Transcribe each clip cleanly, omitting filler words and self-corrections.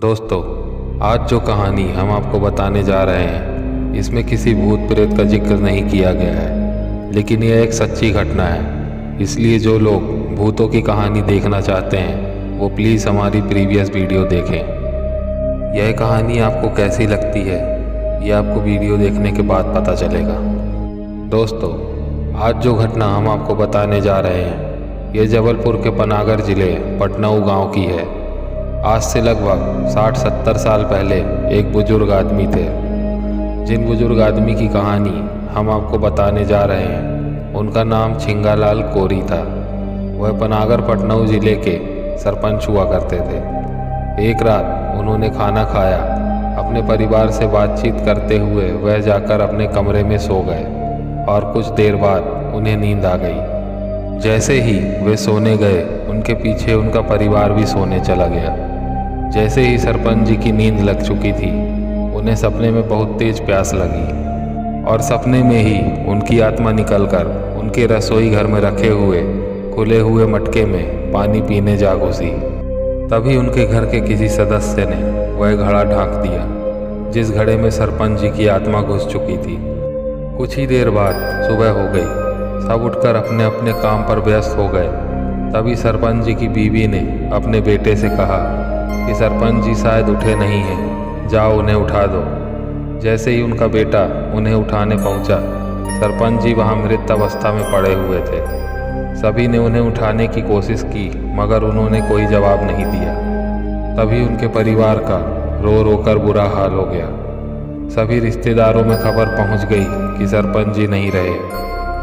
दोस्तों, आज जो कहानी हम आपको बताने जा रहे हैं इसमें किसी भूत प्रेत का जिक्र नहीं किया गया है, लेकिन यह एक सच्ची घटना है। इसलिए जो लोग भूतों की कहानी देखना चाहते हैं वो प्लीज़ हमारी प्रीवियस वीडियो देखें। यह कहानी आपको कैसी लगती है ये आपको वीडियो देखने के बाद पता चलेगा। दोस्तों, आज जो घटना हम आपको बताने जा रहे हैं ये जबलपुर के पनागर ज़िले पटनाऊ गांव की है। आज से लगभग 60-70 साल पहले एक बुजुर्ग आदमी थे। जिन बुजुर्ग आदमी की कहानी हम आपको बताने जा रहे हैं उनका नाम छिंगालाल कोरी था। वह पनागर पटनाऊ ज़िले के सरपंच हुआ करते थे। एक रात उन्होंने खाना खाया, अपने परिवार से बातचीत करते हुए वह जाकर अपने कमरे में सो गए और कुछ देर बाद उन्हें नींद आ गई। जैसे ही वे सोने गए उनके पीछे उनका परिवार भी सोने चला गया। जैसे ही सरपंच जी की नींद लग चुकी थी उन्हें सपने में बहुत तेज प्यास लगी और सपने में ही उनकी आत्मा निकलकर उनके रसोई घर में रखे हुए खुले हुए मटके में पानी पीने जा घुसी। तभी उनके घर के किसी सदस्य ने वह घड़ा ढांक दिया जिस घड़े में सरपंच जी की आत्मा घुस चुकी थी। कुछ ही देर बाद सुबह हो गई। सब उठकर अपने अपने काम पर व्यस्त हो गए। तभी सरपंच जी की बीवी ने अपने बेटे से कहा कि सरपंच जी शायद उठे नहीं हैं, जाओ उन्हें उठा दो। जैसे ही उनका बेटा उन्हें उठाने पहुंचा, सरपंच जी वहां मृत अवस्था में पड़े हुए थे। सभी ने उन्हें उठाने की कोशिश की मगर उन्होंने कोई जवाब नहीं दिया। तभी उनके परिवार का रो रो कर बुरा हाल हो गया। सभी रिश्तेदारों में खबर पहुंच गई कि सरपंच जी नहीं रहे।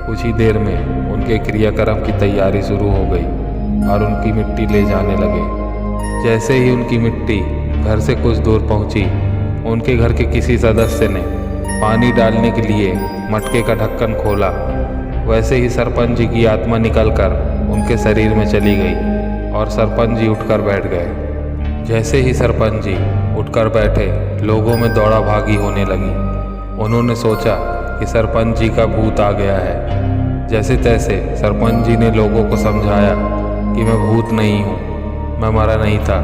कुछ ही देर में उनके क्रियाक्रम की तैयारी शुरू हो गई और उनकी मिट्टी ले जाने लगे। जैसे ही उनकी मिट्टी घर से कुछ दूर पहुंची, उनके घर के किसी सदस्य ने पानी डालने के लिए मटके का ढक्कन खोला। वैसे ही सरपंच जी की आत्मा निकलकर उनके शरीर में चली गई और सरपंच जी उठकर बैठ गए। जैसे ही सरपंच जी उठकर बैठे, लोगों में दौड़ा भागी होने लगी। उन्होंने सोचा कि सरपंच जी का भूत आ गया है। जैसे तैसे सरपंच जी ने लोगों को समझाया कि मैं भूत नहीं हूँ, मैं मरा नहीं था।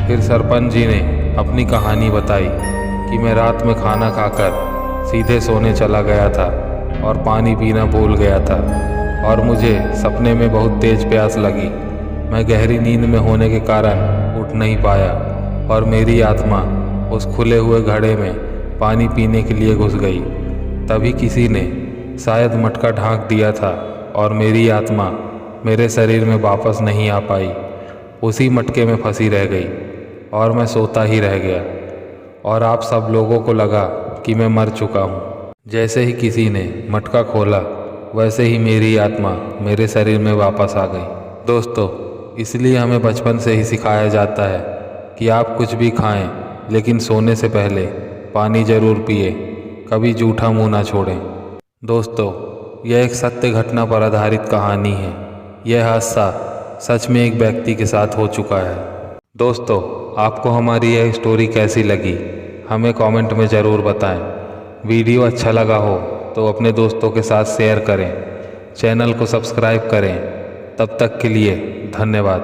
फिर सरपंच जी ने अपनी कहानी बताई कि मैं रात में खाना खाकर सीधे सोने चला गया था और पानी पीना भूल गया था और मुझे सपने में बहुत तेज प्यास लगी। मैं गहरी नींद में होने के कारण उठ नहीं पाया और मेरी आत्मा उस खुले हुए घड़े में पानी पीने के लिए घुस गई। तभी किसी ने शायद मटका ढांक दिया था और मेरी आत्मा मेरे शरीर में वापस नहीं आ पाई, उसी मटके में फंसी रह गई और मैं सोता ही रह गया और आप सब लोगों को लगा कि मैं मर चुका हूँ। जैसे ही किसी ने मटका खोला वैसे ही मेरी आत्मा मेरे शरीर में वापस आ गई। दोस्तों, इसलिए हमें बचपन से ही सिखाया जाता है कि आप कुछ भी खाएं लेकिन सोने से पहले पानी ज़रूर पिए, कभी जूठा मुंह ना छोड़ें। दोस्तों, यह एक सत्य घटना पर आधारित कहानी है। यह हादसा सच में एक व्यक्ति के साथ हो चुका है। दोस्तों, आपको हमारी यह स्टोरी कैसी लगी हमें कमेंट में ज़रूर बताएं। वीडियो अच्छा लगा हो तो अपने दोस्तों के साथ शेयर करें, चैनल को सब्सक्राइब करें। तब तक के लिए धन्यवाद।